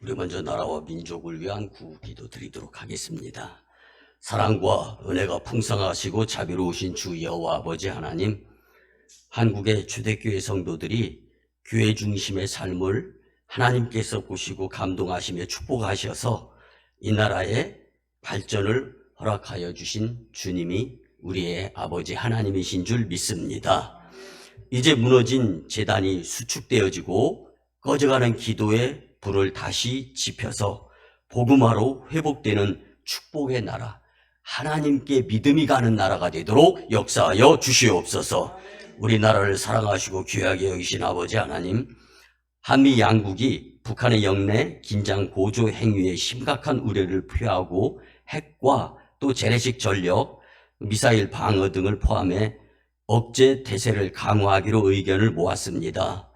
우리 먼저 나라와 민족을 위한 구기도 드리도록 하겠습니다. 사랑과 은혜가 풍성하시고 자비로우신 주 여호와 아버지 하나님, 한국의 초대교회 성도들이 교회 중심의 삶을 하나님께서 보시고 감동하시며 축복하셔서 이 나라의 발전을 허락하여 주신 주님이 우리의 아버지 하나님이신 줄 믿습니다. 이제 무너진 제단이 수축되어지고 꺼져가는 기도의 불을 다시 지펴서 복음화로 회복되는 축복의 나라, 하나님께 믿음이 가는 나라가 되도록 역사하여 주시옵소서. 우리나라를 사랑하시고 귀하게 여기신 아버지 하나님, 한미 양국이 북한의 영내 긴장 고조 행위에 심각한 우려를 표하고 핵과 또 재래식 전력, 미사일 방어 등을 포함해 억제 대세를 강화하기로 의견을 모았습니다.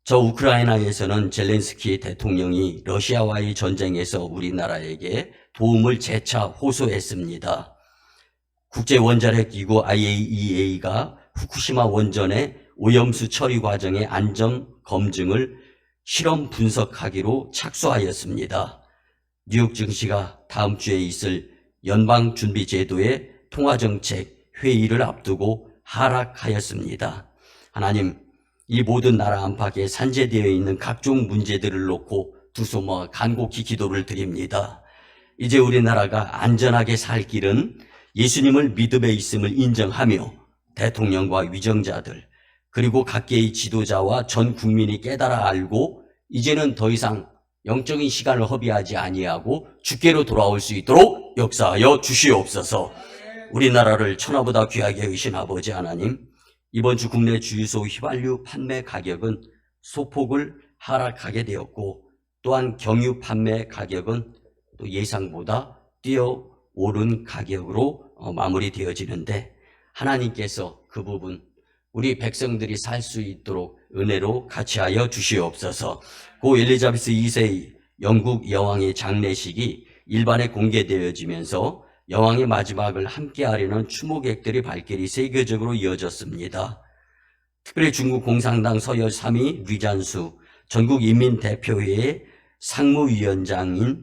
저 우크라이나에서는 젤렌스키 대통령이 러시아와의 전쟁에서 우리나라에게 도움을 재차 호소했습니다. 국제원자력기구 IAEA가 후쿠시마 원전의 오염수 처리 과정의 안전 검증을 실험 분석하기로 착수하였습니다. 뉴욕 증시가 다음 주에 있을 연방준비제도의 통화정책 회의를 앞두고 하락하였습니다. 하나님, 이 모든 나라 안팎에 산재되어 있는 각종 문제들을 놓고 두 손 모아 간곡히 기도를 드립니다. 이제 우리나라가 안전하게 살 길은 예수님을 믿음에 있음을 인정하며 대통령과 위정자들 그리고 각계의 지도자와 전 국민이 깨달아 알고 이제는 더 이상 영적인 시간을 허비하지 아니하고 주께로 돌아올 수 있도록 역사하여 주시옵소서. 우리나라를 천하보다 귀하게 여기신 아버지 하나님, 이번 주 국내 주유소 휘발유 판매 가격은 소폭을 하락하게 되었고 또한 경유 판매 가격은 또 예상보다 뛰어오른 가격으로 마무리되어지는데 하나님께서 그 부분 우리 백성들이 살 수 있도록 은혜로 같이하여 주시옵소서. 고 엘리자베스 2세 영국 여왕의 장례식이 일반에 공개되어지면서 여왕의 마지막을 함께하려는 추모객들의 발길이 세계적으로 이어졌습니다. 특별히 중국 공산당 서열 3위 류잔수 전국인민대표회의 상무위원장이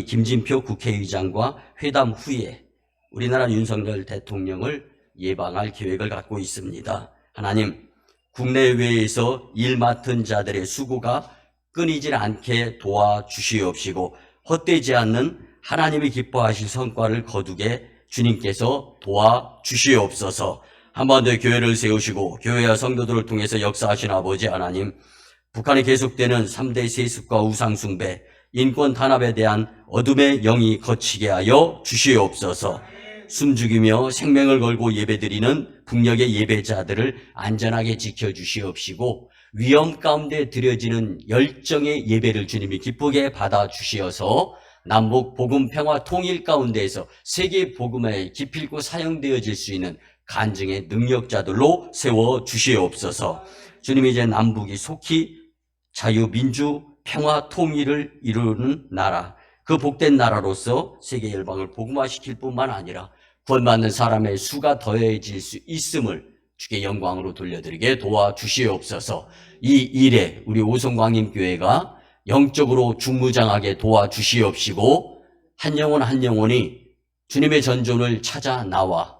김진표 국회의장과 회담 후에 우리나라 윤석열 대통령을 예방할 계획을 갖고 있습니다. 하나님, 국내외에서 일 맡은 자들의 수고가 끊이질 않게 도와주시옵시고 헛되지 않는 하나님이 기뻐하실 성과를 거두게 주님께서 도와주시옵소서. 한 번 더 교회를 세우시고 교회와 성도들을 통해서 역사하신 아버지 하나님, 북한에 계속되는 3대 세습과 우상숭배, 인권 탄압에 대한 어둠의 영이 거치게 하여 주시옵소서. 숨죽이며 생명을 걸고 예배드리는 북녘의 예배자들을 안전하게 지켜주시옵시고 위험 가운데 드려지는 열정의 예배를 주님이 기쁘게 받아주시어서 남북 복음 평화 통일 가운데에서 세계 복음에 기필코 사용되어질 수 있는 간증의 능력자들로 세워주시옵소서. 주님, 이제 남북이 속히 자유민주 평화 통일을 이루는 나라, 그 복된 나라로서 세계 열방을 복음화시킬 뿐만 아니라 구원받는 사람의 수가 더해질 수 있음을 주께 영광으로 돌려드리게 도와주시옵소서. 이 일에 우리 오송광림교회가 영적으로 중무장하게 도와주시옵시고 한 영혼 한 영혼이 주님의 전존을 찾아 나와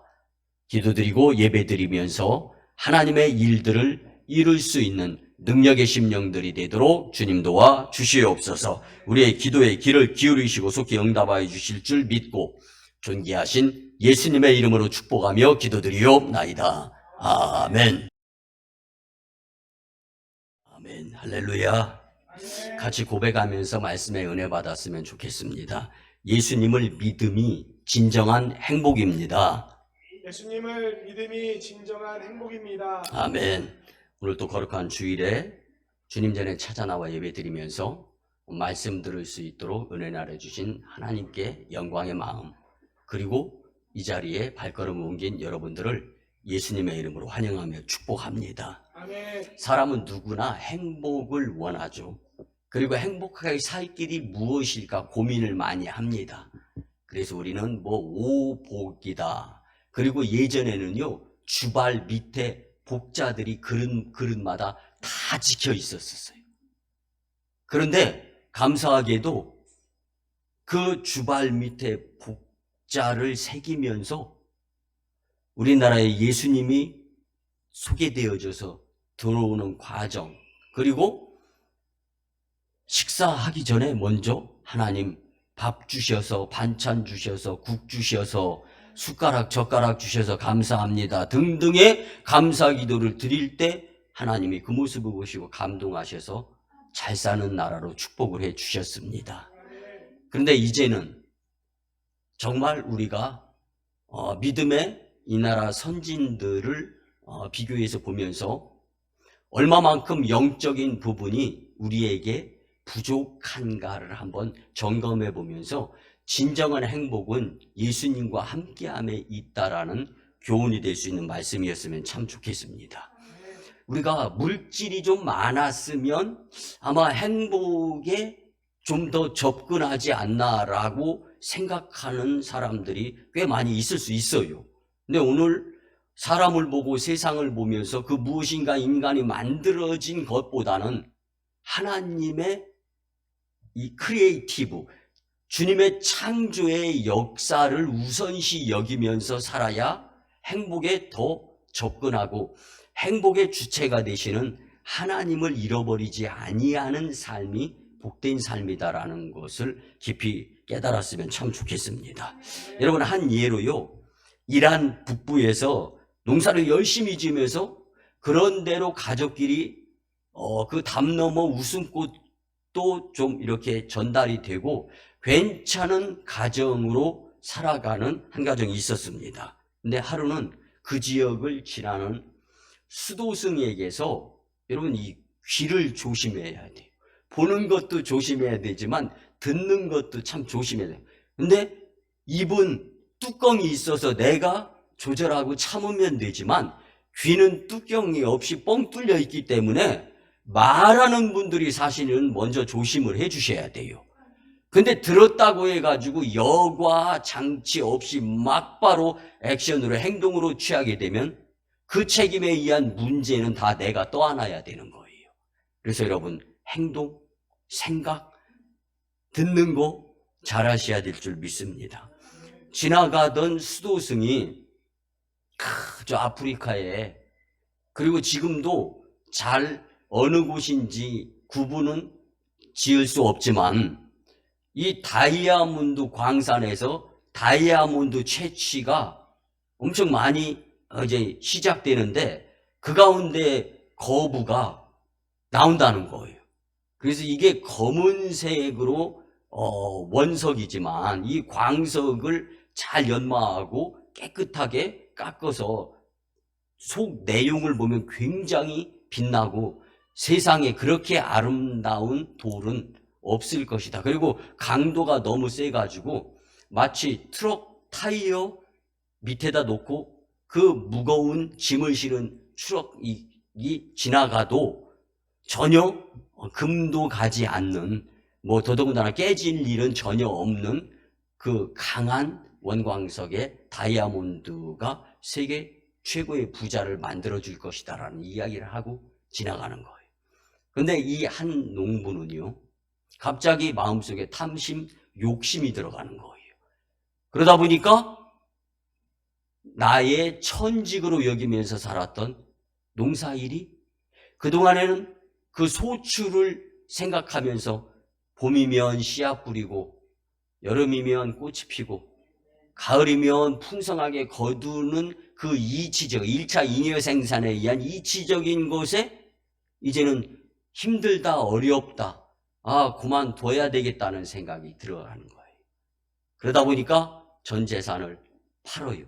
기도드리고 예배드리면서 하나님의 일들을 이룰 수 있는 능력의 심령들이 되도록 주님 도와 주시옵소서. 우리의 기도의 귀를 기울이시고 속히 응답하여 주실 줄 믿고 존귀하신 예수님의 이름으로 축복하며 기도드리옵나이다. 아멘. 아멘. 할렐루야. 같이 고백하면서 말씀의 은혜 받았으면 좋겠습니다. 예수님을 믿음이 진정한 행복입니다. 예수님을 믿음이 진정한 행복입니다. 아멘. 오늘 또 거룩한 주일에 주님 전에 찾아 나와 예배드리면서 말씀 들을 수 있도록 은혜 나눠주신 하나님께 영광의 마음, 그리고 이 자리에 발걸음 옮긴 여러분들을 예수님의 이름으로 환영하며 축복합니다. 아멘. 사람은 누구나 행복을 원하죠. 그리고 행복하게 살 길이 무엇일까 고민을 많이 합니다. 그래서 우리는 오복이다. 그리고 예전에는요, 주발 밑에 복자들이 그릇마다 다 지켜 있었어요. 그런데 감사하게도 그 주발 밑에 복자를 새기면서 우리나라에 예수님이 소개되어져서 들어오는 과정, 그리고 식사하기 전에 먼저 하나님 밥 주셔서, 반찬 주셔서, 국 주셔서, 숟가락 젓가락 주셔서 감사합니다 등등의 감사 기도를 드릴 때 하나님이 그 모습을 보시고 감동하셔서 잘 사는 나라로 축복을 해 주셨습니다. 그런데 이제는 정말 우리가 믿음의 이 나라 선진들을 비교해서 보면서 얼마만큼 영적인 부분이 우리에게 부족한가를 한번 점검해 보면서 진정한 행복은 예수님과 함께함에 있다라는 교훈이 될 수 있는 말씀이었으면 참 좋겠습니다. 우리가 물질이 좀 많았으면 아마 행복에 좀 더 접근하지 않나라고 생각하는 사람들이 꽤 많이 있을 수 있어요. 근데 오늘 사람을 보고 세상을 보면서 그 무엇인가 인간이 만들어진 것보다는 하나님의 이 크리에이티브, 주님의 창조의 역사를 우선시 여기면서 살아야 행복에 더 접근하고 행복의 주체가 되시는 하나님을 잃어버리지 아니하는 삶이 복된 삶이다라는 것을 깊이 깨달았으면 참 좋겠습니다. 여러분, 한 예로요, 이란 북부에서 농사를 열심히 지으면서 그런대로 가족끼리 그 담 너머 웃음꽃도 좀 이렇게 전달이 되고 괜찮은 가정으로 살아가는 한 가정이 있었습니다. 근데 하루는 그 지역을 지나는 수도승에게서 여러분 이 귀를 조심해야 돼요. 보는 것도 조심해야 되지만 듣는 것도 참 조심해야 돼요. 근데 입은 뚜껑이 있어서 내가 조절하고 참으면 되지만 귀는 뚜껑이 없이 뻥 뚫려 있기 때문에 말하는 분들이 사실은 먼저 조심을 해 주셔야 돼요. 근데 들었다고 해가지고 여과 장치 없이 막바로 액션으로 행동으로 취하게 되면 그 책임에 의한 문제는 다 내가 떠안아야 되는 거예요. 그래서 여러분, 행동, 생각, 듣는 거 잘하셔야 될 줄 믿습니다. 지나가던 수도승이 저 아프리카에, 그리고 지금도 잘 어느 곳인지 구분은 지을 수 없지만 이 다이아몬드 광산에서 다이아몬드 채취가 엄청 많이 이제 시작되는데 그 가운데 거부가 나온다는 거예요. 그래서 이게 검은색으로 원석이지만 이 광석을 잘 연마하고 깨끗하게 깎아서 속 내용을 보면 굉장히 빛나고 세상에 그렇게 아름다운 돌은 없을 것이다. 그리고 강도가 너무 세가지고 마치 트럭 타이어 밑에다 놓고 그 무거운 짐을 실은 트럭이 지나가도 전혀 금도 가지 않는, 뭐 더더군다나 깨질 일은 전혀 없는 그 강한 원광석의 다이아몬드가 세계 최고의 부자를 만들어줄 것이다라는 이야기를 하고 지나가는 거예요. 그런데 이 한 농부는요, 갑자기 마음속에 탐심, 욕심이 들어가는 거예요. 그러다 보니까 나의 천직으로 여기면서 살았던 농사일이 그동안에는 그 소출을 생각하면서 봄이면 씨앗 뿌리고 여름이면 꽃이 피고 가을이면 풍성하게 거두는 그 이치적 1차 잉여 생산에 의한 이치적인 것에 이제는 힘들다, 어렵다, 그만둬야 되겠다는 생각이 들어가는 거예요. 그러다 보니까 전 재산을 팔아요.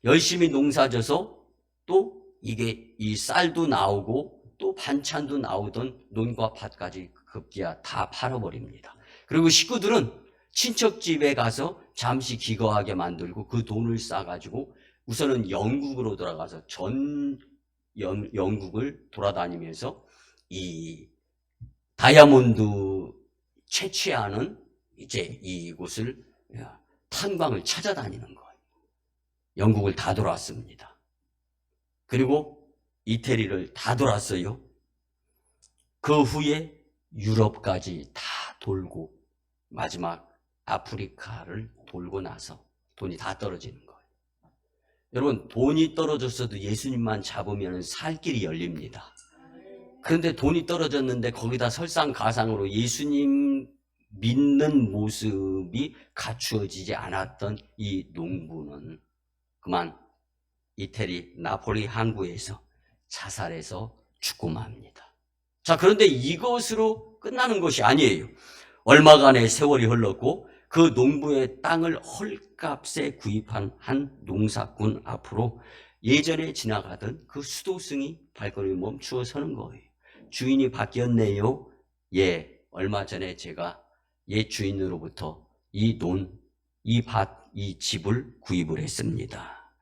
열심히 농사져서 또 이게 이 쌀도 나오고 또 반찬도 나오던 논과 밭까지 급기야 다 팔아버립니다. 그리고 식구들은 친척 집에 가서 잠시 기거하게 만들고 그 돈을 싸가지고 우선은 영국으로 돌아가서 영국을 돌아다니면서 이 다이아몬드 채취하는 이제 이곳을 탄광을 찾아다니는 거예요. 영국을 다 돌았습니다. 그리고 이태리를 다 돌았어요. 그 후에 유럽까지 다 돌고 마지막 아프리카를 돌고 나서 돈이 다 떨어지는 거예요. 여러분, 돈이 떨어졌어도 예수님만 잡으면 살 길이 열립니다. 그런데 돈이 떨어졌는데 거기다 설상가상으로 예수님 믿는 모습이 갖추어지지 않았던 이 농부는 그만 이태리 나폴리 항구에서 자살해서 죽고 맙니다. 자, 그런데 이것으로 끝나는 것이 아니에요. 얼마간의 세월이 흘렀고 그 농부의 땅을 헐값에 구입한 한 농사꾼 앞으로 예전에 지나가던 그 수도승이 발걸음이 멈추어 서는 거예요. 주인이 바뀌었네요. 예, 얼마 전에 제가 옛 주인으로부터 이 밭, 이 집을 구입을 했습니다.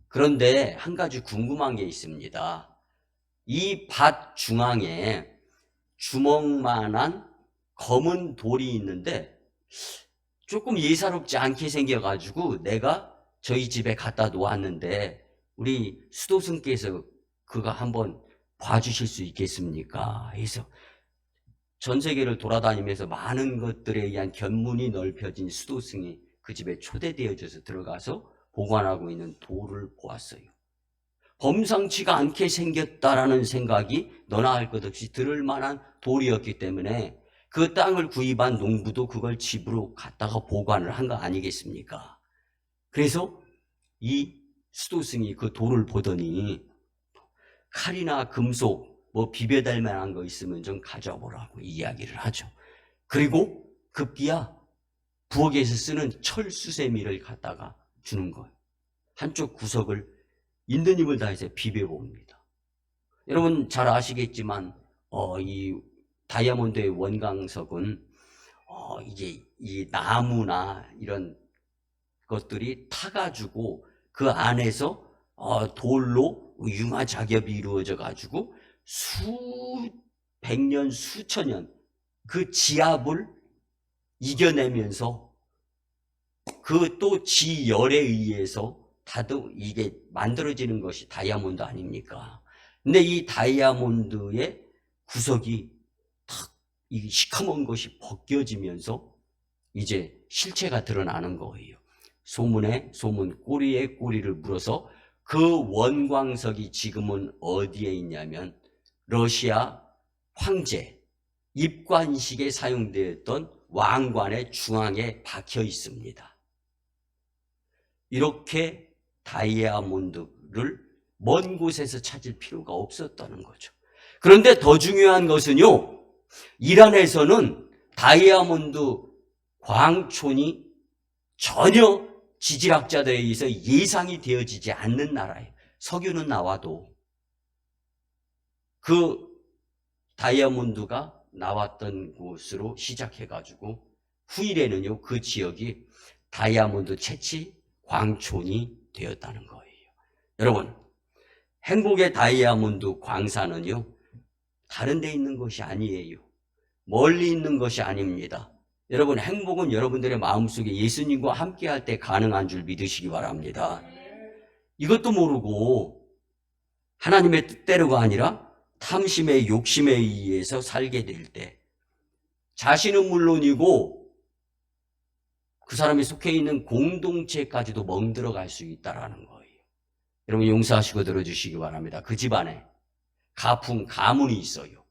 그런데 한 가지 궁금한 게 있습니다. 이 밭 중앙에 주먹만한 검은 돌이 있는데 조금 예사롭지 않게 생겨가지고 내가 저희 집에 갖다 놓았는데 우리 수도승께서 그거 한번 봐주실 수 있겠습니까? 해서 전 세계를 돌아다니면서 많은 것들에 의한 견문이 넓혀진 수도승이 그 집에 초대되어져서 들어가서 보관하고 있는 돌을 보았어요. 범상치가 않게 생겼다라는 생각이 너나 할 것 없이 들을 만한 돌이었기 때문에 그 땅을 구입한 농부도 그걸 집으로 갖다가 보관을 한 거 아니겠습니까? 그래서 이 수도승이 그 돌을 보더니 칼이나 금속 뭐 비벼댈 만한 거 있으면 좀 가져보라고 이야기를 하죠. 그리고 급기야 부엌에서 쓰는 철수세미를 갖다가 주는 거예요. 한쪽 구석을 있는 힘을 다해서 비벼봅니다. 여러분 잘 아시겠지만 이 다이아몬드의 원광석은 이게 이 나무나 이런 것들이 타가지고 그 안에서 돌로 융화 작업이 이루어져 가지고 수백 년, 수천 년 그 지압을 이겨내면서 그 또 지열에 의해서 다도 이게 만들어지는 것이 다이아몬드 아닙니까? 근데 이 다이아몬드의 구석이 탁 이 시커먼 것이 벗겨지면서 이제 실체가 드러나는 거예요. 소문 꼬리에 꼬리를 물어서 그 원광석이 지금은 어디에 있냐면 러시아 황제 입관식에 사용되었던 왕관의 중앙에 박혀 있습니다. 이렇게 다이아몬드를 먼 곳에서 찾을 필요가 없었다는 거죠. 그런데 더 중요한 것은요, 이란에서는 다이아몬드 광촌이 전혀 지질학자들에 의해서 예상이 되어지지 않는 나라예요. 석유는 나와도 그 다이아몬드가 나왔던 곳으로 시작해가지고 후일에는요, 그 지역이 다이아몬드 채취 광촌이 되었다는 거예요. 여러분, 행복의 다이아몬드 광산은요, 다른 데 있는 것이 아니에요. 멀리 있는 것이 아닙니다. 여러분, 행복은 여러분들의 마음속에 예수님과 함께 할 때 가능한 줄 믿으시기 바랍니다. 이것도 모르고 하나님의 뜻대로가 아니라 탐심의 욕심에 의해서 살게 될 때 자신은 물론이고 그 사람이 속해 있는 공동체까지도 멍들어갈 수 있다는 거예요. 여러분 용서하시고 들어주시기 바랍니다. 그 집안에 가문이 있어요.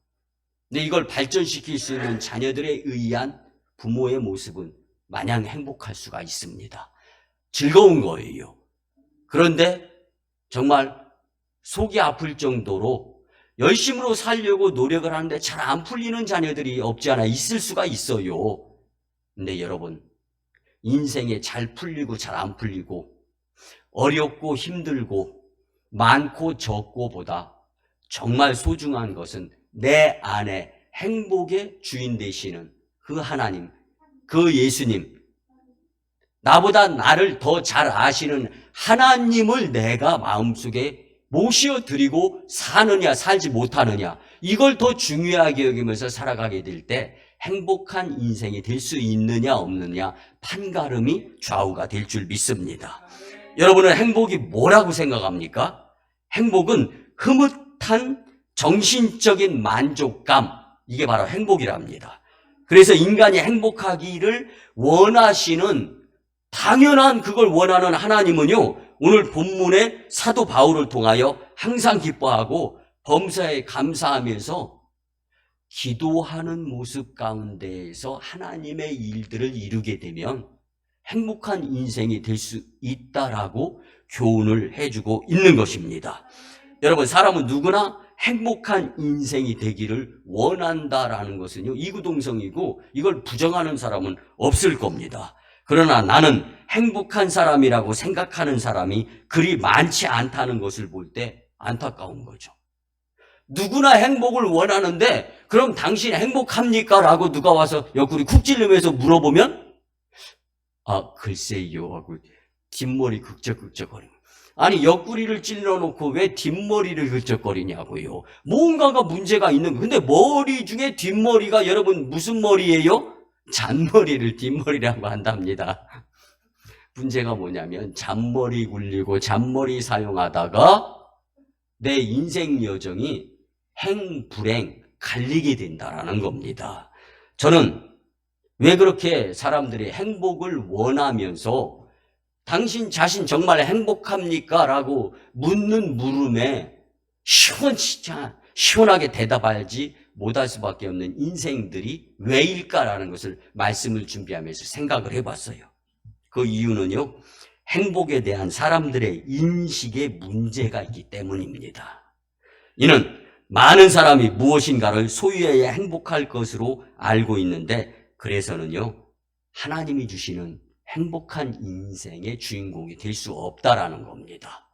근데 이걸 발전시킬 수 있는 자녀들에 의한 부모의 모습은 마냥 행복할 수가 있습니다. 즐거운 거예요. 그런데 정말 속이 아플 정도로 열심으로 살려고 노력을 하는데 잘 안 풀리는 자녀들이 없지 않아 있을 수가 있어요. 근데 여러분, 인생에 잘 풀리고 잘 안 풀리고 어렵고 힘들고 많고 적고보다 정말 소중한 것은 내 안에 행복의 주인 되시는 그 하나님, 그 예수님, 나보다 나를 더 잘 아시는 하나님을 내가 마음속에 모셔드리고 사느냐 살지 못하느냐, 이걸 더 중요하게 여기면서 살아가게 될 때 행복한 인생이 될 수 있느냐 없느냐 판가름이 좌우가 될 줄 믿습니다. 여러분은 행복이 뭐라고 생각합니까? 행복은 흐뭇한 정신적인 만족감, 이게 바로 행복이랍니다. 그래서 인간이 행복하기를 원하시는, 당연한 그걸 원하는 하나님은요, 오늘 본문의 사도 바울을 통하여 항상 기뻐하고 범사에 감사하면서 기도하는 모습 가운데에서 하나님의 일들을 이루게 되면 행복한 인생이 될 수 있다라고 교훈을 해주고 있는 것입니다. 여러분, 사람은 누구나 행복한 인생이 되기를 원한다라는 것은요, 이구동성이고 이걸 부정하는 사람은 없을 겁니다. 그러나 나는 행복한 사람이라고 생각하는 사람이 그리 많지 않다는 것을 볼 때 안타까운 거죠. 누구나 행복을 원하는데 그럼 당신 행복합니까? 라고 누가 와서 옆구리 쿡 찔르면서 물어보면 글쎄요 하고 뒷머리 극적극적거리고, 아니 옆구리를 찔러놓고 왜 뒷머리를 극적거리냐고요. 뭔가가 문제가 있는 거예요. 근데 머리 중에 뒷머리가 여러분 무슨 머리예요? 잔머리를 뒷머리라고 한답니다. 문제가 뭐냐면 잔머리 굴리고 잔머리 사용하다가 내 인생 여정이 행불행 갈리게 된다라는 겁니다. 저는 왜 그렇게 사람들이 행복을 원하면서 당신 자신 정말 행복합니까? 라고 묻는 물음에 시원하게 대답하지 못할 수밖에 없는 인생들이 왜일까라는 것을 말씀을 준비하면서 생각을 해봤어요. 그 이유는요, 행복에 대한 사람들의 인식에 문제가 있기 때문입니다. 이는 많은 사람이 무엇인가를 소유해야 행복할 것으로 알고 있는데, 그래서는요, 하나님이 주시는 행복한 인생의 주인공이 될 수 없다라는 겁니다.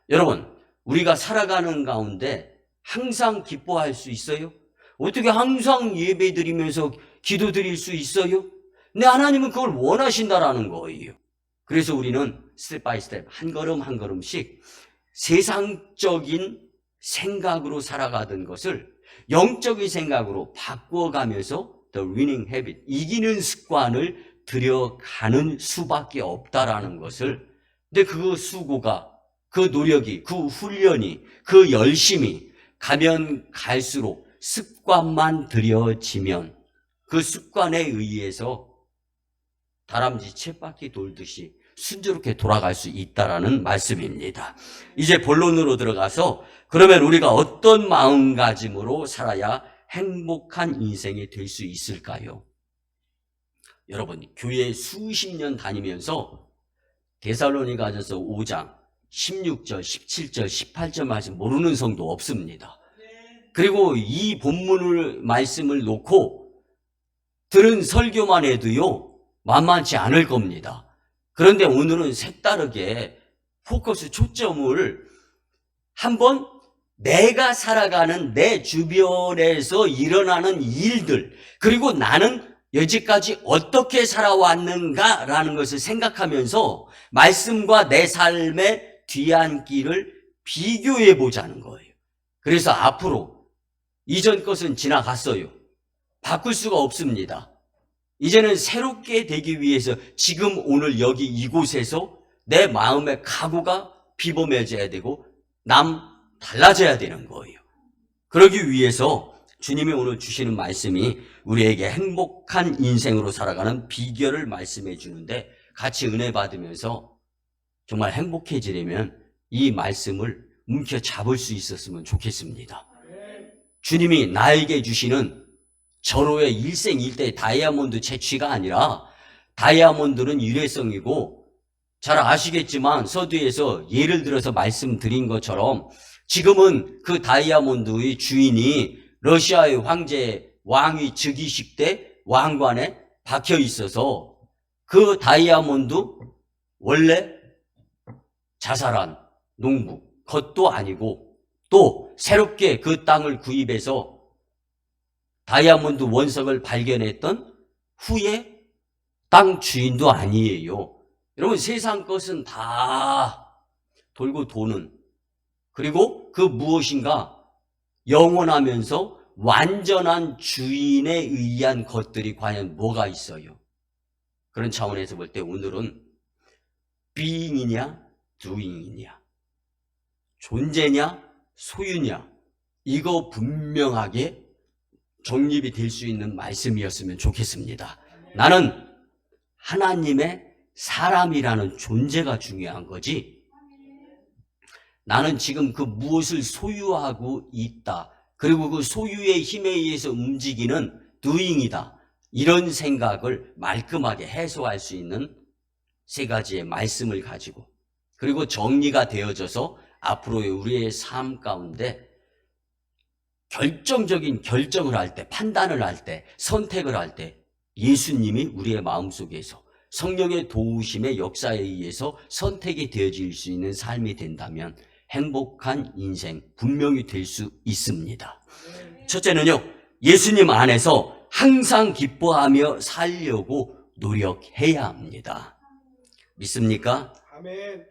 여러분, 우리가 살아가는 가운데 항상 기뻐할 수 있어요? 어떻게 항상 예배 드리면서 기도 드릴 수 있어요? 근데 하나님은 그걸 원하신다라는 거예요. 그래서 우리는 스텝 바이 스텝, 한 걸음 한 걸음씩 세상적인 생각으로 살아가던 것을 영적인 생각으로 바꿔가면서 the winning habit, 이기는 습관을 들여가는 수밖에 없다라는 것을, 근데 그 수고가, 그 노력이, 그 훈련이, 그 열심이 가면 갈수록 습관만 들여지면 그 습관에 의해서 다람쥐 쳇바퀴 돌듯이 순조롭게 돌아갈 수 있다라는 말씀입니다. 이제 본론으로 들어가서 그러면 우리가 어떤 마음가짐으로 살아야 행복한 인생이 될 수 있을까요? 여러분, 교회 수십 년 다니면서 데살로니가전서 5장 16절, 17절, 18절 말씀 모르는 성도 없습니다. 그리고 이 본문을 말씀을 놓고 들은 설교만 해도요, 만만치 않을 겁니다. 그런데 오늘은 색다르게 포커스 초점을 한번 내가 살아가는 내 주변에서 일어나는 일들, 그리고 나는 여지까지 어떻게 살아왔는가라는 것을 생각하면서 말씀과 내 삶의 뒤안길을 비교해 보자는 거예요. 그래서 앞으로 이전 것은 지나갔어요. 바꿀 수가 없습니다. 이제는 새롭게 되기 위해서 지금 오늘 여기 이곳에서 내 마음의 각오가 비범해져야 되고 달라져야 되는 거예요. 그러기 위해서 주님이 오늘 주시는 말씀이 우리에게 행복한 인생으로 살아가는 비결을 말씀해 주는데, 같이 은혜 받으면서 정말 행복해지려면 이 말씀을 움켜잡을 수 있었으면 좋겠습니다. 주님이 나에게 주시는 절호의 일생일대 다이아몬드 채취가 아니라, 다이아몬드는 일회성이고 잘 아시겠지만 서두에서 예를 들어서 말씀드린 것처럼 지금은 그 다이아몬드의 주인이 러시아의 황제 왕위 즉위식 때 왕관에 박혀 있어서 그 다이아몬드 원래 자살한 농부 것도 아니고, 또 새롭게 그 땅을 구입해서 다이아몬드 원석을 발견했던 후에 땅 주인도 아니에요. 여러분, 세상 것은 다 돌고 도는, 그리고 그 무엇인가 영원하면서 완전한 주인에 의한 것들이 과연 뭐가 있어요? 그런 차원에서 볼 때 오늘은 being이냐 doing이냐, 존재냐 소유냐, 이거 분명하게 정립이 될 수 있는 말씀이었으면 좋겠습니다. 나는 하나님의 사람이라는 존재가 중요한 거지, 나는 지금 그 무엇을 소유하고 있다, 그리고 그 소유의 힘에 의해서 움직이는 doing이다, 이런 생각을 말끔하게 해소할 수 있는 세 가지의 말씀을 가지고, 그리고 정리가 되어져서 앞으로의 우리의 삶 가운데 결정적인 결정을 할 때, 판단을 할 때, 선택을 할 때 예수님이 우리의 마음속에서 성령의 도우심의 역사에 의해서 선택이 되어질 수 있는 삶이 된다면 행복한 인생 분명히 될 수 있습니다. 첫째는요, 예수님 안에서 항상 기뻐하며 살려고 노력해야 합니다. 믿습니까? 아멘.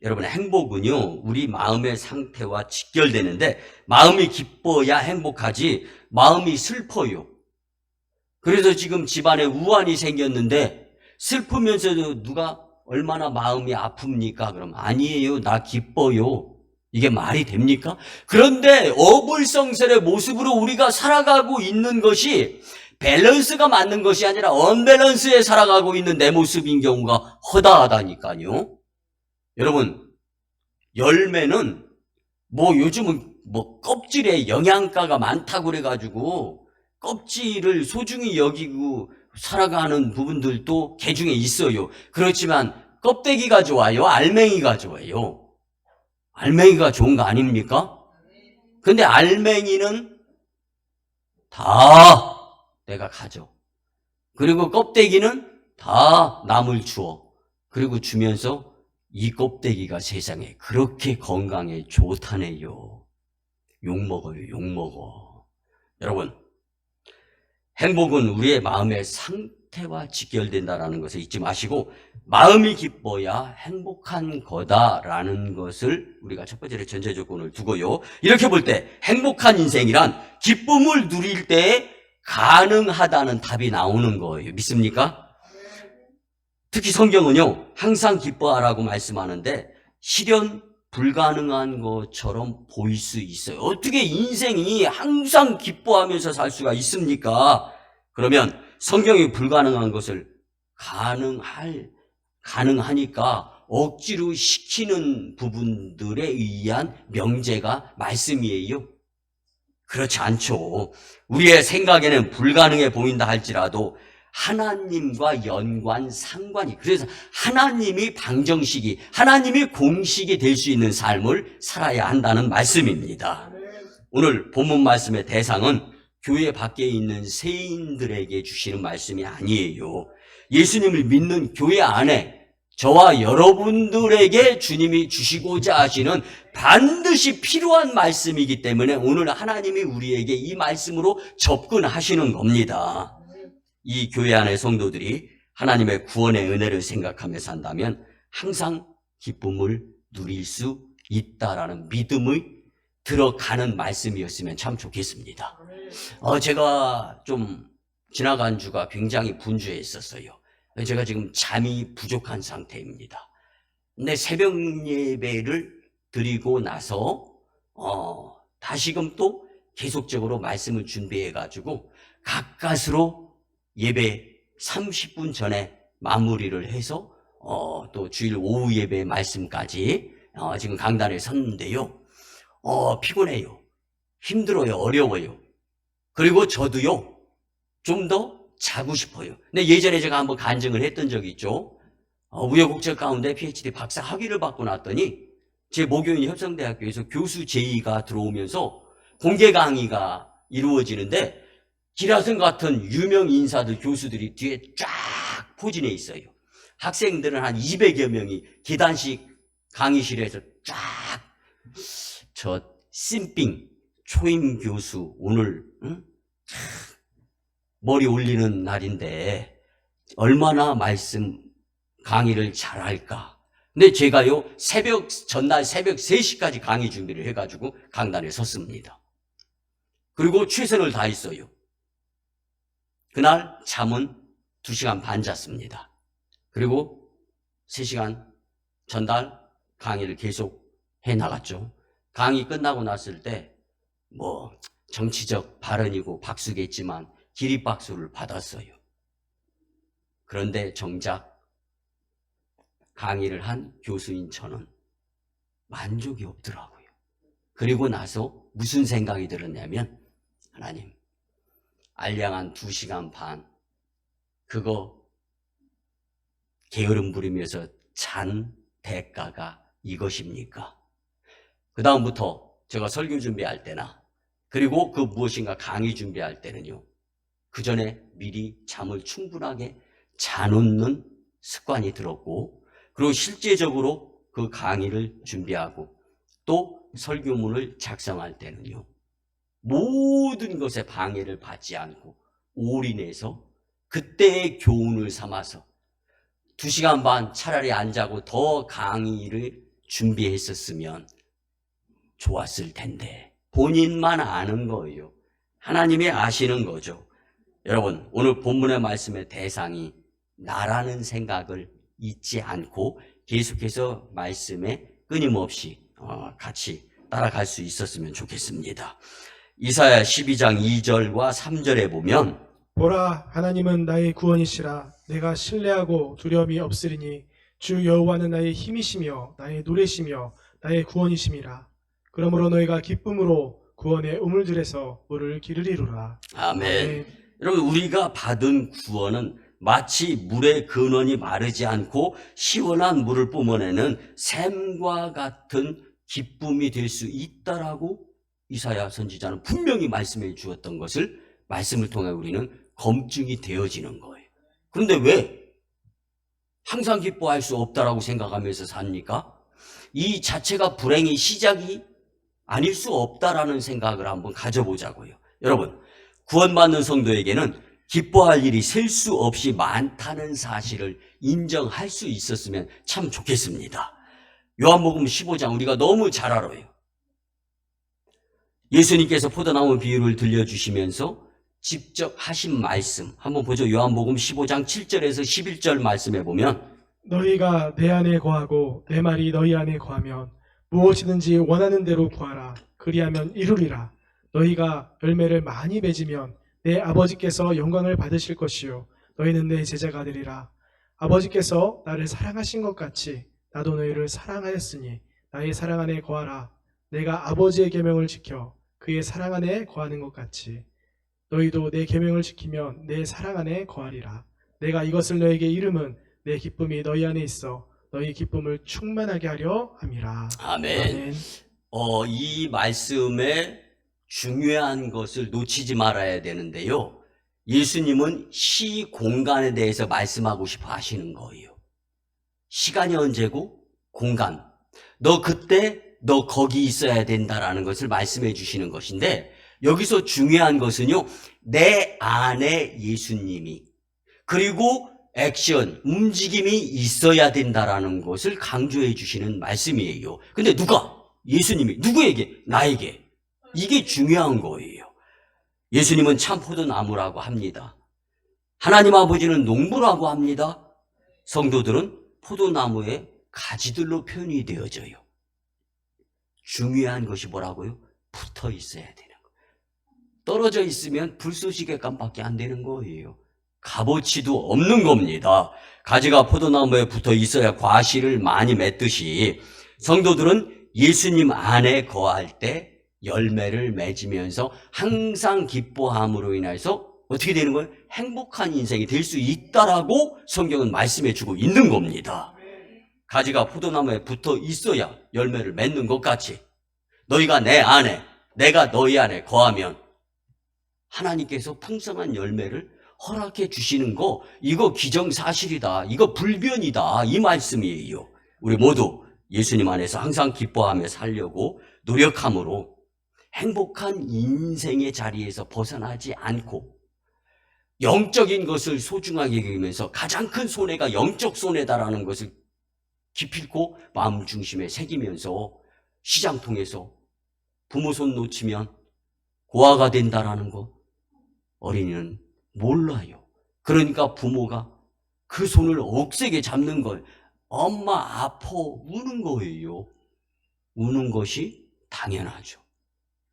여러분, 행복은요, 우리 마음의 상태와 직결되는데, 마음이 기뻐야 행복하지 마음이 슬퍼요. 그래서 지금 집안에 우환이 생겼는데 슬프면서도 누가 얼마나 마음이 아픕니까? 그럼 아니에요, 나 기뻐요. 이게 말이 됩니까? 그런데 어불성설의 모습으로 우리가 살아가고 있는 것이 밸런스가 맞는 것이 아니라 언밸런스에 살아가고 있는 내 모습인 경우가 허다하다니까요. 여러분, 열매는 요즘은 껍질에 영양가가 많다고 그래가지고 껍질을 소중히 여기고 살아가는 부분들도 개중에 있어요. 그렇지만 껍데기가 좋아요? 알맹이가 좋아요? 알맹이가 좋은 거 아닙니까? 근데 알맹이는 다 내가 가져. 그리고 껍데기는 다 남을 주어. 그리고 주면서 이 껍데기가 세상에 그렇게 건강에 좋다네요. 욕먹어요, 욕먹어. 여러분, 행복은 우리의 마음의 상태와 직결된다는 것을 잊지 마시고, 마음이 기뻐야 행복한 거다라는 것을 우리가 첫 번째로 전제 조건을 두고요. 이렇게 볼 때 행복한 인생이란 기쁨을 누릴 때 가능하다는 답이 나오는 거예요. 믿습니까? 특히 성경은요, 항상 기뻐하라고 말씀하는데 실현 불가능한 것처럼 보일 수 있어요. 어떻게 인생이 항상 기뻐하면서 살 수가 있습니까? 그러면 성경이 불가능한 것을 가능하니까 억지로 시키는 부분들에 의한 명제가 말씀이에요. 그렇지 않죠. 우리의 생각에는 불가능해 보인다 할지라도 하나님과 상관이, 그래서 하나님이 방정식이, 하나님이 공식이 될 수 있는 삶을 살아야 한다는 말씀입니다. 오늘 본문 말씀의 대상은 교회 밖에 있는 세인들에게 주시는 말씀이 아니에요. 예수님을 믿는 교회 안에 저와 여러분들에게 주님이 주시고자 하시는 반드시 필요한 말씀이기 때문에 오늘 하나님이 우리에게 이 말씀으로 접근하시는 겁니다. 이 교회 안의 성도들이 하나님의 구원의 은혜를 생각하며 산다면 항상 기쁨을 누릴 수 있다라는 믿음이 들어가는 말씀이었으면 참 좋겠습니다. 제가 좀 지나간 주가 굉장히 분주했었어요. 제가 지금 잠이 부족한 상태입니다. 근데 새벽 예배를 드리고 나서 다시금 또 계속적으로 말씀을 준비해가지고 가까스로 예배 30분 전에 마무리를 해서 또 주일 오후 예배 말씀까지 지금 강단에 섰는데요. 피곤해요. 힘들어요. 어려워요. 그리고 저도요, 좀 더 자고 싶어요. 근데 예전에 제가 한번 간증을 했던 적이 있죠. 우여곡절 가운데 PhD 박사 학위를 받고 났더니 제 모교인 협성대학교에서 교수 제의가 들어오면서 공개 강의가 이루어지는데 기라성 같은 유명 인사들, 교수들이 뒤에 쫙 포진해 있어요. 학생들은 한 200여 명이 계단식 강의실에서 쫙, 저 씀빙 초임 교수 오늘 머리 올리는 날인데 얼마나 말씀 강의를 잘할까. 근데 제가요, 전날 새벽 3시까지 강의 준비를 해가지고 강단에 섰습니다. 그리고 최선을 다했어요. 그날 잠은 2시간 반 잤습니다. 그리고 3시간 전달 강의를 계속 해 나갔죠. 강의 끝나고 났을 때 정치적 발언이고 박수겠지만 기립박수를 받았어요. 그런데 정작 강의를 한 교수인 저는 만족이 없더라고요. 그리고 나서 무슨 생각이 들었냐면, 하나님, 알량한 2시간 반 그거 게으름 부리면서 잔 대가가 이것입니까? 그 다음부터 제가 설교 준비할 때나 그리고 그 무엇인가 강의 준비할 때는요, 그 전에 미리 잠을 충분하게 자놓는 습관이 들었고, 그리고 실제적으로 그 강의를 준비하고 또 설교문을 작성할 때는요, 모든 것에 방해를 받지 않고 올인해서 그때의 교훈을 삼아서 2시간 반 차라리 안 자고 더 강의를 준비했었으면 좋았을 텐데, 본인만 아는 거예요. 하나님이 아시는 거죠. 여러분, 오늘 본문의 말씀의 대상이 나라는 생각을 잊지 않고 계속해서 말씀에 끊임없이 같이 따라갈 수 있었으면 좋겠습니다. 이사야 12장 2절과 3절에 보면, 보라, 하나님은 나의 구원이시라. 내가 신뢰하고 두려움이 없으리니 주 여호와는 나의 힘이시며 나의 노래시며 나의 구원이심이라. 그러므로 너희가 기쁨으로 구원의 우물들에서 물을 기르리로라. 아멘. 여러분, 우리가 받은 구원은 마치 물의 근원이 마르지 않고 시원한 물을 뿜어내는 샘과 같은 기쁨이 될 수 있다라고 이사야 선지자는 분명히 말씀해 주었던 것을 말씀을 통해 우리는 검증이 되어지는 거예요. 그런데 왜 항상 기뻐할 수 없다라고 생각하면서 삽니까? 이 자체가 불행의 시작이 아닐 수 없다라는 생각을 한번 가져보자고요. 여러분, 구원받는 성도에게는 기뻐할 일이 셀 수 없이 많다는 사실을 인정할 수 있었으면 참 좋겠습니다. 요한복음 15장 우리가 너무 잘 알아요. 예수님께서 포도나무 비유를 들려주시면서 직접 하신 말씀 한번 보죠. 요한복음 15장 7절에서 11절 말씀에 보면, 너희가 내 안에 거하고 내 말이 너희 안에 거하면 무엇이든지 원하는 대로 구하라. 그리하면 이루리라. 너희가 열매를 많이 맺으면 내 아버지께서 영광을 받으실 것이요 너희는 내 제자가 되리라. 아버지께서 나를 사랑하신 것 같이 나도 너희를 사랑하였으니 나의 사랑 안에 거하라. 내가 아버지의 계명을 지켜 그의 사랑 안에 거하는 것 같이 너희도 내 계명을 지키면 내 사랑 안에 거하리라. 내가 이것을 너에게 이름은 내 기쁨이 너희 안에 있어 너희 기쁨을 충만하게 하려 함이라. 아멘. 이 말씀에 중요한 것을 놓치지 말아야 되는데요. 예수님은 시 공간에 대해서 말씀하고 싶어 하시는 거예요. 시간이 언제고 공간. 너 그때 너 거기 있어야 된다라는 것을 말씀해 주시는 것인데, 여기서 중요한 것은요, 내 안에 예수님이 그리고 액션, 움직임이 있어야 된다라는 것을 강조해 주시는 말씀이에요. 근데 누가? 예수님이. 누구에게? 나에게. 이게 중요한 거예요. 예수님은 참 포도나무라고 합니다. 하나님 아버지는 농부라고 합니다. 성도들은 포도나무의 가지들로 표현이 되어져요. 중요한 것이 뭐라고요? 붙어 있어야 되는 거예요. 떨어져 있으면 불쏘시개 깜밖에 안 되는 거예요. 값어치도 없는 겁니다. 가지가 포도나무에 붙어 있어야 과실을 많이 맺듯이 성도들은 예수님 안에 거할 때 열매를 맺으면서 항상 기뻐함으로 인해서 어떻게 되는 거예요? 행복한 인생이 될 수 있다라고 성경은 말씀해 주고 있는 겁니다. 가지가 포도나무에 붙어 있어야 열매를 맺는 것 같이 너희가 내 안에, 내가 너희 안에 거하면 하나님께서 풍성한 열매를 허락해 주시는 거, 이거 기정사실이다. 이거 불변이다. 이 말씀이에요. 우리 모두 예수님 안에서 항상 기뻐하며 살려고 노력함으로 행복한 인생의 자리에서 벗어나지 않고 영적인 것을 소중하게 여기면서 가장 큰 손해가 영적 손해다라는 것을 기필코 마음 중심에 새기면서 시장 통해서 부모 손 놓치면 고아가 된다라는 거 어린이는 몰라요. 그러니까 부모가 그 손을 억세게 잡는 거예요. 엄마 아파 우는 거예요. 우는 것이 당연하죠.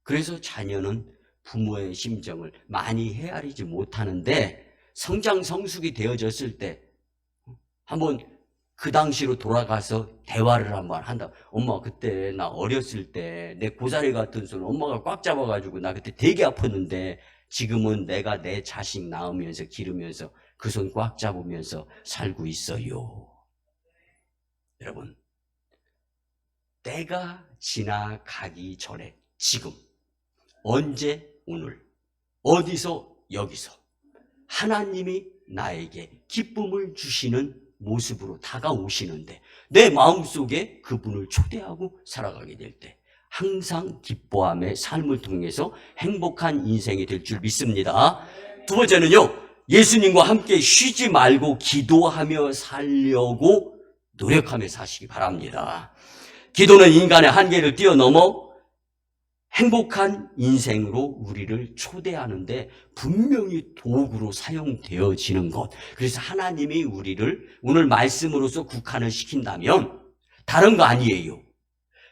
그래서 자녀는 부모의 심정을 많이 헤아리지 못하는데 성장 성숙이 되어졌을 때 한번 그 당시로 돌아가서 대화를 한번 한다. 엄마 그때 나 어렸을 때 내 고사리 같은 손 엄마가 꽉 잡아가지고 나 그때 되게 아팠는데 지금은 내가 내 자식 낳으면서 기르면서 그 손 꽉 잡으면서 살고 있어요. 여러분, 때가 지나가기 전에 지금 언제 오늘 어디서 여기서 하나님이 나에게 기쁨을 주시는 모습으로 다가오시는데 내 마음속에 그분을 초대하고 살아가게 될 때 항상 기뻐함의 삶을 통해서 행복한 인생이 될 줄 믿습니다. 두 번째는요, 예수님과 함께 쉬지 말고 기도하며 살려고 노력하며 사시기 바랍니다. 기도는 인간의 한계를 뛰어넘어 행복한 인생으로 우리를 초대하는데 분명히 도구로 사용되어지는 것. 그래서 하나님이 우리를 오늘 말씀으로서 국한을 시킨다면 다른 거 아니에요.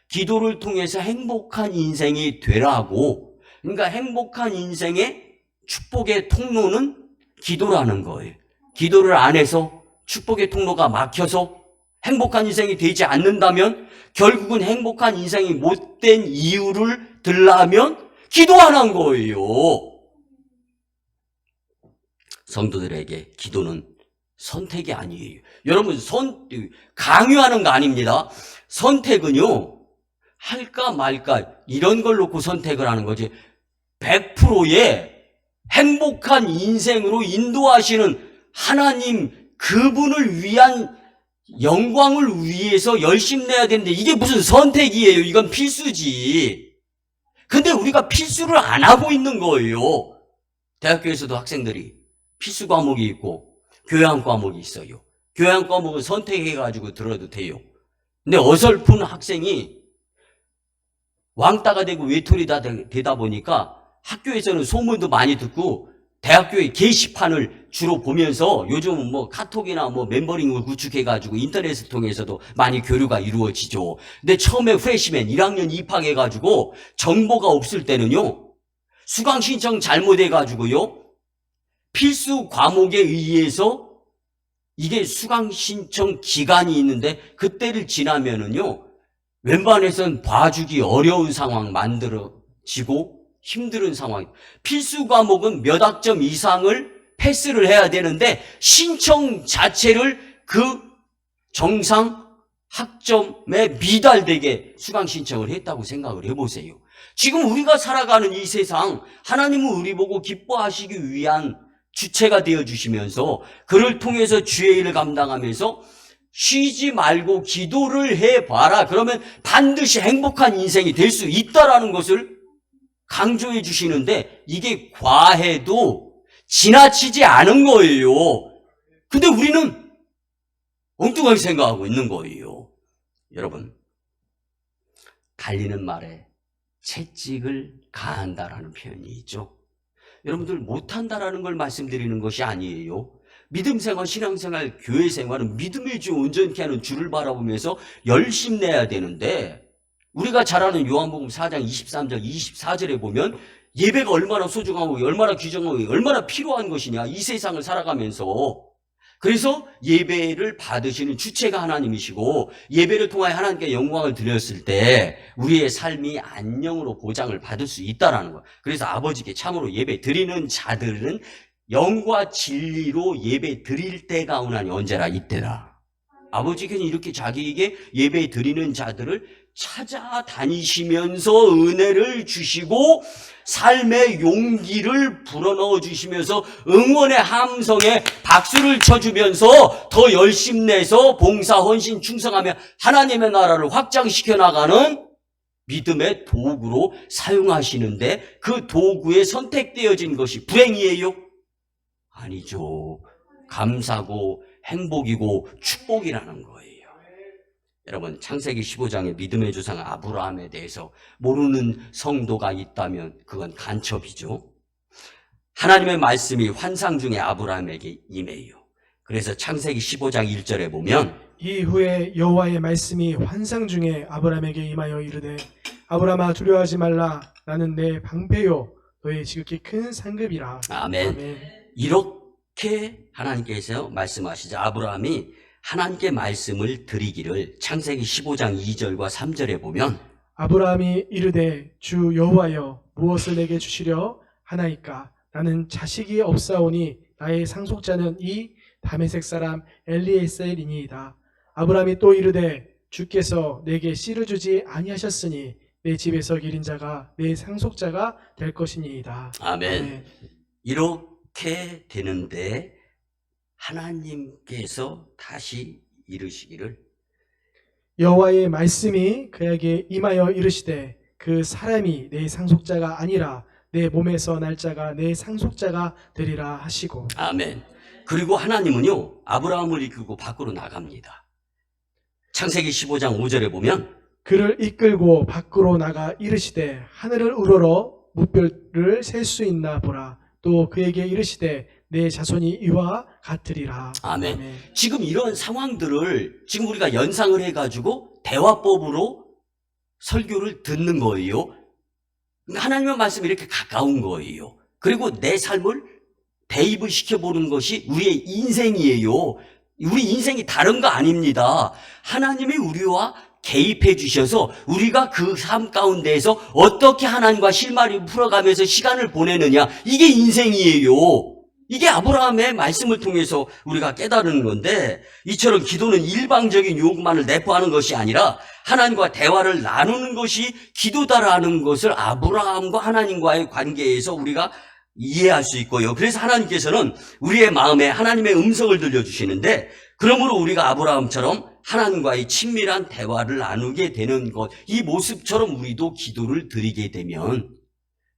기도를 통해서 행복한 인생이 되라고. 그러니까 행복한 인생의 축복의 통로는 기도라는 거예요. 기도를 안 해서 축복의 통로가 막혀서 행복한 인생이 되지 않는다면 결국은 행복한 인생이 못된 이유를 들라면 기도 안 한 거예요. 성도들에게 기도는 선택이 아니에요. 여러분, 강요하는 거 아닙니다. 선택은요, 할까 말까 이런 걸 놓고 선택을 하는 거지 100%의 행복한 인생으로 인도하시는 하나님 그분을 위한 영광을 위해서 열심 내야 되는데 이게 무슨 선택이에요. 이건 필수지. 근데 우리가 필수를 안 하고 있는 거예요. 대학교에서도 학생들이 필수 과목이 있고 교양 과목이 있어요. 교양 과목은 선택해가지고 들어도 돼요. 근데 어설픈 학생이 왕따가 되고 외톨이가 되다 보니까 학교에서는 소문도 많이 듣고 대학교의 게시판을 주로 보면서 요즘은 뭐 카톡이나 뭐 멤버링을 구축해가지고 인터넷을 통해서도 많이 교류가 이루어지죠. 근데 처음에 프레시맨 1학년 입학해가지고 정보가 없을 때는요, 수강 신청 잘못해가지고요, 필수 과목에 의해서 이게 수강 신청 기간이 있는데 그때를 지나면은요, 웬만해선 봐주기 어려운 상황 만들어지고 힘든 상황. 필수 과목은 몇 학점 이상을 패스를 해야 되는데 신청 자체를 그 정상 학점에 미달되게 수강 신청을 했다고 생각을 해보세요. 지금 우리가 살아가는 이 세상, 하나님은 우리 보고 기뻐하시기 위한 주체가 되어주시면서 그를 통해서 주의 일을 감당하면서 쉬지 말고 기도를 해봐라. 그러면 반드시 행복한 인생이 될 수 있다라는 것을 강조해 주시는데 이게 과해도 지나치지 않은 거예요. 근데 우리는 엉뚱하게 생각하고 있는 거예요. 여러분, 달리는 말에 채찍을 가한다라는 표현이 있죠. 여러분들 못한다라는 걸 말씀드리는 것이 아니에요. 믿음생활, 신앙생활, 교회생활은 믿음의 주 온전케 하는 주를 바라보면서 열심 내야 되는데 우리가 잘 아는 요한복음 4장 23절 24절에 보면 예배가 얼마나 소중하고 얼마나 귀중하고 얼마나 필요한 것이냐 이 세상을 살아가면서. 그래서 예배를 받으시는 주체가 하나님이시고 예배를 통하여 하나님께 영광을 드렸을 때 우리의 삶이 안녕으로 보장을 받을 수 있다는 거예요. 그래서 아버지께 참으로 예배 드리는 자들은 영과 진리로 예배 드릴 때가 오나니 언제나 이때다. 아버지께서는 이렇게 자기에게 예배 드리는 자들을 찾아다니시면서 은혜를 주시고 삶의 용기를 불어넣어 주시면서 응원의 함성에 박수를 쳐주면서 더 열심히 내서 봉사, 헌신, 충성하며 하나님의 나라를 확장시켜 나가는 믿음의 도구로 사용하시는데 그 도구에 선택되어진 것이 불행이에요? 아니죠. 감사고 행복이고 축복이라는 거예요. 여러분, 창세기 15장의 믿음의 조상 아브라함에 대해서 모르는 성도가 있다면 그건 간첩이죠. 하나님의 말씀이 환상 중에 아브라함에게 임해요. 그래서 창세기 15장 1절에 보면 이후에 여호와의 말씀이 환상 중에 아브라함에게 임하여 이르되 아브라함아 두려워하지 말라. 나는 내 방패요 너희 지극히 큰 상급이라. 아멘. 아멘. 이렇게 하나님께서 말씀하시자 아브라함이 하나님께 말씀을 드리기를 창세기 15장 2절과 3절에 보면 아브라함이 이르되 주 여호와여 무엇을 내게 주시려 하나이까 나는 자식이 없사오니 나의 상속자는 이 다메섹 사람 엘리에셀이니이다. 아브라함이 또 이르되 주께서 내게 씨를 주지 아니하셨으니 내 집에서 기린 자가 내 상속자가 될 것이니이다. 아멘. 이렇게 되는데 하나님께서 다시 이르시기를 여호와의 말씀이 그에게 임하여 이르시되 그 사람이 내 상속자가 아니라 내 몸에서 날 자가 내 상속자가 되리라 하시고. 아멘. 그리고 하나님은요 아브라함을 이끌고 밖으로 나갑니다. 창세기 15장 5절에 보면 그를 이끌고 밖으로 나가 이르시되 하늘을 우러러 무별을 셀 수 있나 보라. 또 그에게 이르시되 내 자손이 이와 같으리라. 아멘. 아멘. 지금 이런 상황들을 지금 우리가 연상을 해가지고 대화법으로 설교를 듣는 거예요. 하나님의 말씀이 이렇게 가까운 거예요. 그리고 내 삶을 대입을 시켜보는 것이 우리의 인생이에요. 우리 인생이 다른 거 아닙니다. 하나님이 우리와 개입해 주셔서 우리가 그 삶 가운데에서 어떻게 하나님과 실마리를 풀어가면서 시간을 보내느냐, 이게 인생이에요. 이게 아브라함의 말씀을 통해서 우리가 깨달은 건데, 이처럼 기도는 일방적인 요구만을 내포하는 것이 아니라 하나님과 대화를 나누는 것이 기도다라는 것을 아브라함과 하나님과의 관계에서 우리가 이해할 수 있고요. 그래서 하나님께서는 우리의 마음에 하나님의 음성을 들려주시는데, 그러므로 우리가 아브라함처럼 하나님과의 친밀한 대화를 나누게 되는 것, 이 모습처럼 우리도 기도를 드리게 되면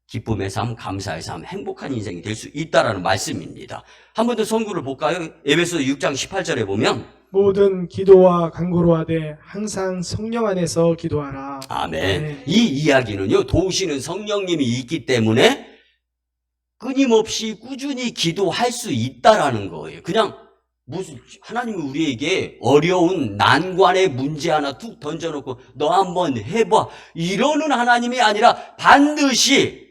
기쁨의 삶, 감사의 삶, 행복한 인생이 될 수 있다라는 말씀입니다. 한 번 더 선구를 볼까요? 에베소 6장 18절에 보면 모든 기도와 간구로 하되 항상 성령 안에서 기도하라. 아멘. 네. 이 이야기는요, 도우시는 성령님이 있기 때문에 끊임없이 꾸준히 기도할 수 있다라는 거예요. 그냥 무슨 하나님이 우리에게 어려운 난관의 문제 하나 툭 던져놓고 너 한번 해봐 이러는 하나님이 아니라 반드시,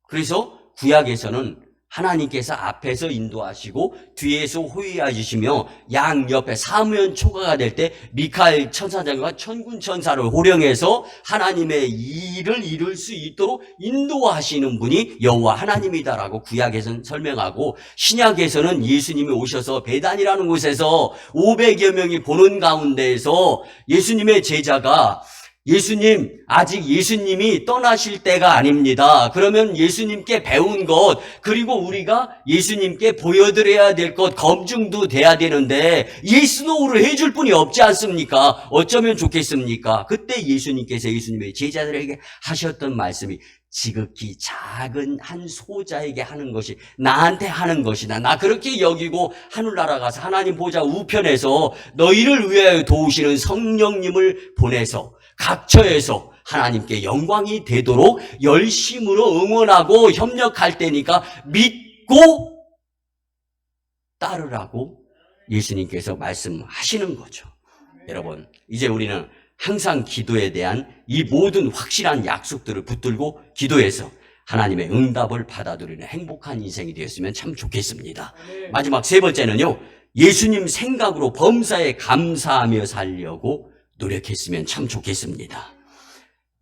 그래서 구약에서는 하나님께서 앞에서 인도하시고 뒤에서 호위해 주시며 양옆에 사무연 초과가 될 때 미카엘 천사장과 천군 천사를 호령해서 하나님의 일을 이룰 수 있도록 인도하시는 분이 여호와 하나님이다라고 구약에서는 설명하고, 신약에서는 예수님이 오셔서 베단이라는 곳에서 500여 명이 보는 가운데에서 예수님의 제자가 예수님, 아직 예수님이 떠나실 때가 아닙니다. 그러면 예수님께 배운 것, 그리고 우리가 예수님께 보여드려야 될 것, 검증도 돼야 되는데 예스노우를 해줄 분이 없지 않습니까? 어쩌면 좋겠습니까? 그때 예수님께서 예수님의 제자들에게 하셨던 말씀이 지극히 작은 한 소자에게 하는 것이 나한테 하는 것이다. 나 그렇게 여기고 하늘나라 가서 하나님 보좌 우편에서 너희를 위하여 도우시는 성령님을 보내서 각처에서 하나님께 영광이 되도록 열심으로 응원하고 협력할 때니까 믿고 따르라고 예수님께서 말씀하시는 거죠. 여러분, 이제 우리는 항상 기도에 대한 이 모든 확실한 약속들을 붙들고 기도해서 하나님의 응답을 받아들이는 행복한 인생이 되었으면 참 좋겠습니다. 마지막 세 번째는요, 예수님 생각으로 범사에 감사하며 살려고 노력했으면 참 좋겠습니다.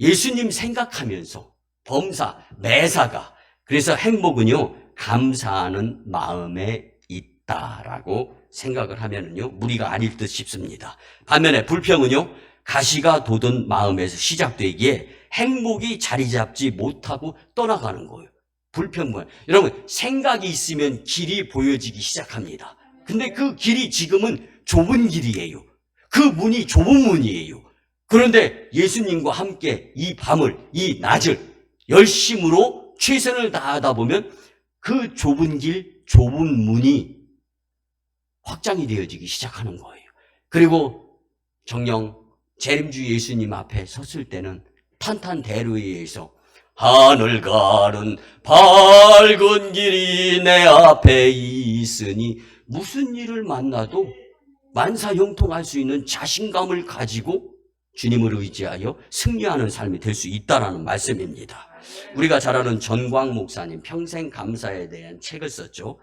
예수님 생각하면서 범사, 매사가, 그래서 행복은요 감사하는 마음에 있다라고 생각을 하면은요 무리가 아닐 듯 싶습니다. 반면에 불평은요 가시가 돋은 마음에서 시작되기에 행복이 자리 잡지 못하고 떠나가는 거예요. 불평문. 여러분, 생각이 있으면 길이 보여지기 시작합니다. 근데 그 길이 지금은 좁은 길이에요. 그 문이 좁은 문이에요. 그런데 예수님과 함께 이 밤을, 이 낮을 열심으로 최선을 다하다 보면 그 좁은 길, 좁은 문이 확장이 되어지기 시작하는 거예요. 그리고 정녕 재림주 예수님 앞에 섰을 때는 탄탄대로에 의해서 하늘 가른 밝은 길이 내 앞에 있으니 무슨 일을 만나도 만사형통할 수 있는 자신감을 가지고 주님을 의지하여 승리하는 삶이 될 수 있다라는 말씀입니다. 우리가 잘 아는 전광 목사님 평생 감사에 대한 책을 썼죠.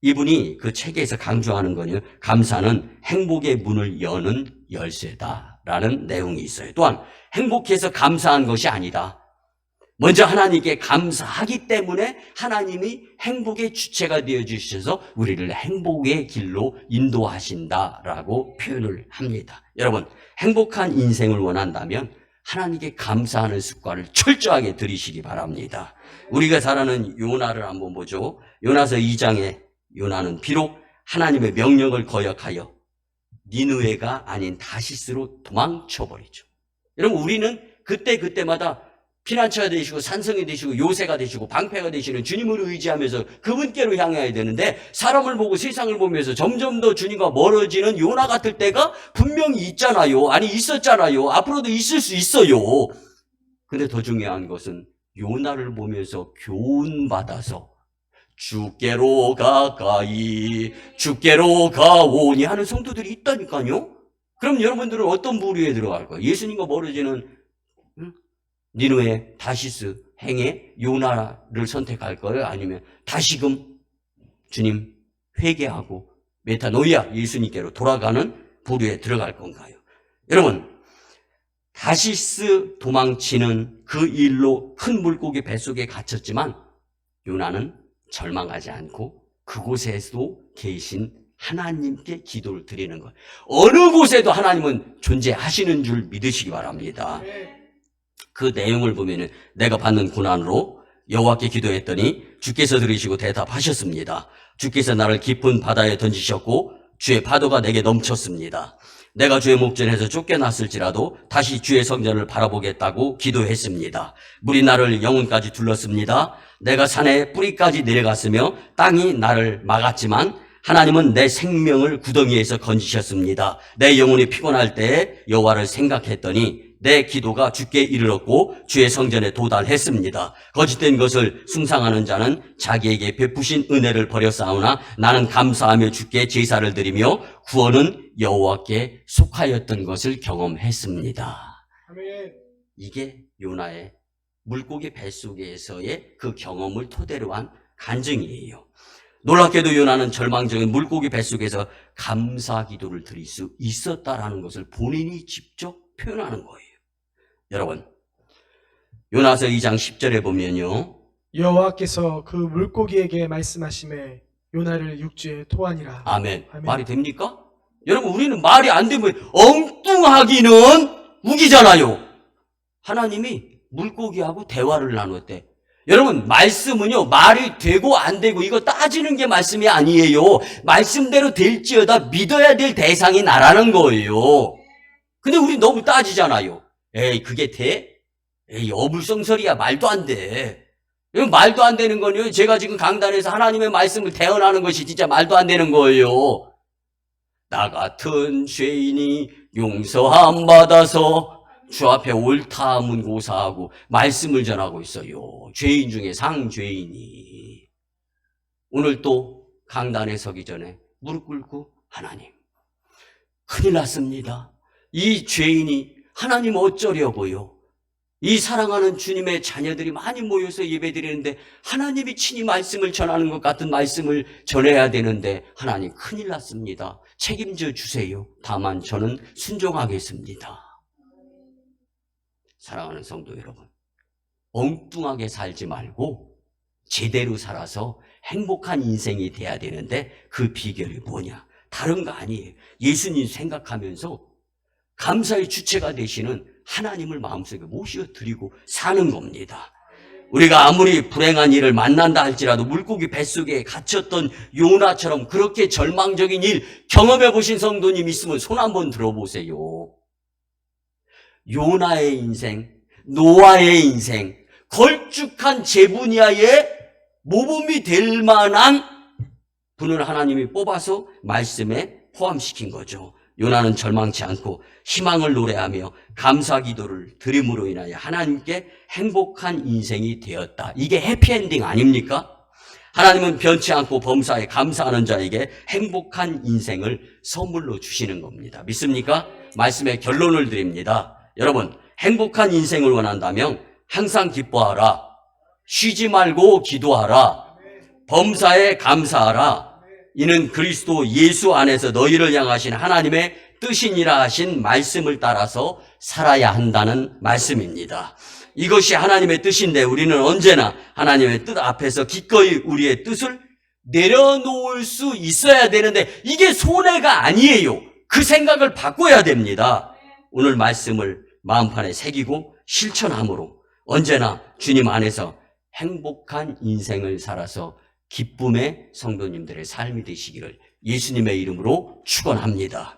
이분이 그 책에서 강조하는 거는 감사는 행복의 문을 여는 열쇠다라는 내용이 있어요. 또한 행복해서 감사한 것이 아니다. 먼저 하나님께 감사하기 때문에 하나님이 행복의 주체가 되어주셔서 우리를 행복의 길로 인도하신다라고 표현을 합니다. 여러분, 행복한 인생을 원한다면 하나님께 감사하는 습관을 철저하게 들이시기 바랍니다. 우리가 잘 아는 요나를 한번 보죠. 요나서 2장에 요나는 비록 하나님의 명령을 거역하여 니느웨가 아닌 다시스로 도망쳐버리죠. 여러분, 우리는 그때마다 피난처가 되시고 산성이 되시고 요새가 되시고 방패가 되시는 주님을 의지하면서 그분께로 향해야 되는데, 사람을 보고 세상을 보면서 점점 더 주님과 멀어지는 요나 같을 때가 분명히 있잖아요. 아니, 있었잖아요. 앞으로도 있을 수 있어요. 근데 더 중요한 것은 요나를 보면서 교훈받아서 주께로 가까이 주께로 가오니 하는 성도들이 있다니까요. 그럼 여러분들은 어떤 부류에 들어갈 거예요? 예수님과 멀어지는 니느웨, 다시스, 행에 요나를 선택할 거예요? 아니면 다시금 주님 회개하고 메타노이아 예수님께로 돌아가는 부류에 들어갈 건가요? 여러분, 다시스 도망치는 그 일로 큰 물고기 뱃속에 갇혔지만 요나는 절망하지 않고 그곳에도 계신 하나님께 기도를 드리는 거예요. 어느 곳에도 하나님은 존재하시는 줄 믿으시기 바랍니다. 그 내용을 보면은 내가 받는 고난으로 여호와께 기도했더니 주께서 들으시고 대답하셨습니다. 주께서 나를 깊은 바다에 던지셨고 주의 파도가 내게 넘쳤습니다. 내가 주의 목전에서 쫓겨났을지라도 다시 주의 성전을 바라보겠다고 기도했습니다. 물이 나를 영혼까지 둘렀습니다. 내가 산의 뿌리까지 내려갔으며 땅이 나를 막았지만 하나님은 내 생명을 구덩이에서 건지셨습니다. 내 영혼이 피곤할 때에 여호와를 생각했더니 내 기도가 주께 이르렀고 주의 성전에 도달했습니다. 거짓된 것을 숭상하는 자는 자기에게 베푸신 은혜를 버렸사오나 나는 감사하며 주께 제사를 드리며 구원은 여호와께 속하였던 것을 경험했습니다. 아멘. 이게 요나의 물고기 뱃속에서의 그 경험을 토대로 한 간증이에요. 놀랍게도 요나는 절망적인 물고기 뱃속에서 감사 기도를 드릴 수 있었다라는 것을 본인이 직접 표현하는 거예요. 여러분, 요나서 2장 10절에 보면요, 여호와께서 그 물고기에게 말씀하시매 요나를 육지에 토하니라. 아멘. 아멘. 말이 됩니까? 여러분, 우리는 말이 안 되면 엉뚱하기는 우기잖아요. 하나님이 물고기하고 대화를 나눴대. 여러분, 말씀은요, 말이 되고 안 되고 이거 따지는 게 말씀이 아니에요. 말씀대로 될지어다 믿어야 될 대상이 나라는 거예요. 근데 우리 너무 따지잖아요. 에이, 그게 돼? 에이, 어불성설이야. 말도 안 돼. 말도 안 되는 거는요, 제가 지금 강단에서 하나님의 말씀을 대언하는 것이 진짜 말도 안 되는 거예요. 나 같은 죄인이 용서함 받아서 주 앞에 옳다 문고사하고 말씀을 전하고 있어요. 죄인 중에 상죄인이. 오늘 또 강단에 서기 전에 무릎 꿇고 하나님, 큰일 났습니다. 이 죄인이 하나님 어쩌려고요? 이 사랑하는 주님의 자녀들이 많이 모여서 예배드리는데 하나님이 친히 말씀을 전하는 것 같은 말씀을 전해야 되는데 하나님 큰일 났습니다. 책임져 주세요. 다만 저는 순종하겠습니다. 사랑하는 성도 여러분, 엉뚱하게 살지 말고 제대로 살아서 행복한 인생이 돼야 되는데 그 비결이 뭐냐? 다른 거 아니에요. 예수님 생각하면서 감사의 주체가 되시는 하나님을 마음속에 모셔드리고 사는 겁니다. 우리가 아무리 불행한 일을 만난다 할지라도 물고기 뱃속에 갇혔던 요나처럼 그렇게 절망적인 일 경험해 보신 성도님 있으면 손 한번 들어보세요. 요나의 인생, 노아의 인생, 걸쭉한 제분야의 모범이 될 만한 분을 하나님이 뽑아서 말씀에 포함시킨 거죠. 요나는 절망치 않고 희망을 노래하며 감사 기도를 드림으로 인하여 하나님께 행복한 인생이 되었다. 이게 해피엔딩 아닙니까? 하나님은 변치 않고 범사에 감사하는 자에게 행복한 인생을 선물로 주시는 겁니다. 믿습니까? 말씀의 결론을 드립니다. 여러분, 행복한 인생을 원한다면 항상 기뻐하라. 쉬지 말고 기도하라. 범사에 감사하라. 이는 그리스도 예수 안에서 너희를 향하신 하나님의 뜻이니라 하신 말씀을 따라서 살아야 한다는 말씀입니다. 이것이 하나님의 뜻인데 우리는 언제나 하나님의 뜻 앞에서 기꺼이 우리의 뜻을 내려놓을 수 있어야 되는데 이게 손해가 아니에요. 그 생각을 바꿔야 됩니다. 오늘 말씀을 마음판에 새기고 실천함으로 언제나 주님 안에서 행복한 인생을 살아서 기쁨의 성도님들의 삶이 되시기를 예수님의 이름으로 축원합니다.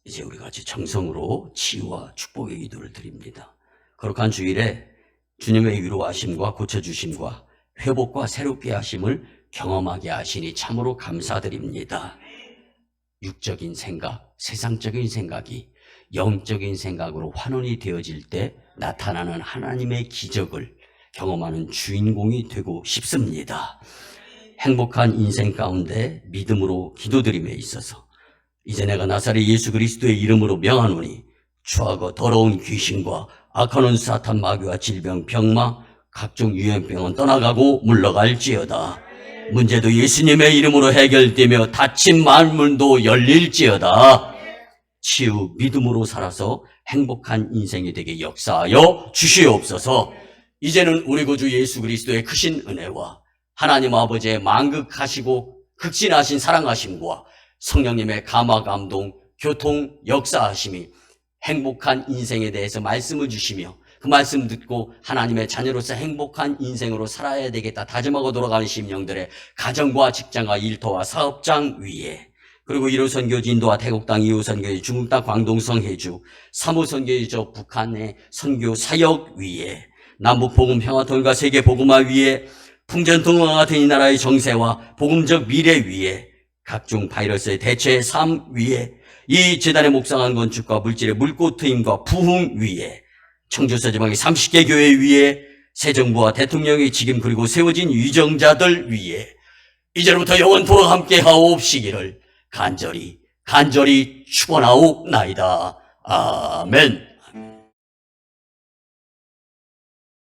이제 우리 같이 정성으로 치유와 축복의 기도를 드립니다. 거룩한 주일에 주님의 위로하심과 고쳐주심과 회복과 새롭게 하심을 경험하게 하시니 참으로 감사드립니다. 육적인 생각, 세상적인 생각이 영적인 생각으로 환원이 되어질 때 나타나는 하나님의 기적을 경험하는 주인공이 되고 싶습니다. 행복한 인생 가운데 믿음으로 기도드림에 있어서 이제 내가 나사렛 예수 그리스도의 이름으로 명하노니 추하고 더러운 귀신과 악하는 사탄 마귀와 질병, 병마, 각종 유행병은 떠나가고 물러갈지어다. 문제도 예수님의 이름으로 해결되며 닫힌 만문도 열릴지어다. 치유, 믿음으로 살아서 행복한 인생이 되게 역사하여 주시옵소서. 이제는 우리 구주 예수 그리스도의 크신 은혜와 하나님 아버지의 만극하시고 극진하신 사랑하심과 성령님의 감화 감동, 교통, 역사하심이 행복한 인생에 대해서 말씀을 주시며 그 말씀 듣고 하나님의 자녀로서 행복한 인생으로 살아야 되겠다 다짐하고 돌아가는 심령들의 가정과 직장과 일터와 사업장 위에 그리고 1호 선교지 인도와 태국 땅, 2호 선교지 중국 땅, 광동성 해주, 3호 선교지 저 북한의 선교 사역 위에 남북 복음 평화통일과 세계 복음화 위에 풍전통화 같은 이 나라의 정세와 복음적 미래 위에 각종 바이러스의 대처의 삶 위에 이 재단의 묵상한 건축과 물질의 물고 트임과 부흥 위에 청주서 지방의 30개 교회 위에 새 정부와 대통령의 직임 그리고 세워진 위정자들 위에 이제부터 영원토록 함께 하옵시기를 간절히 축원하옵나이다. 아멘.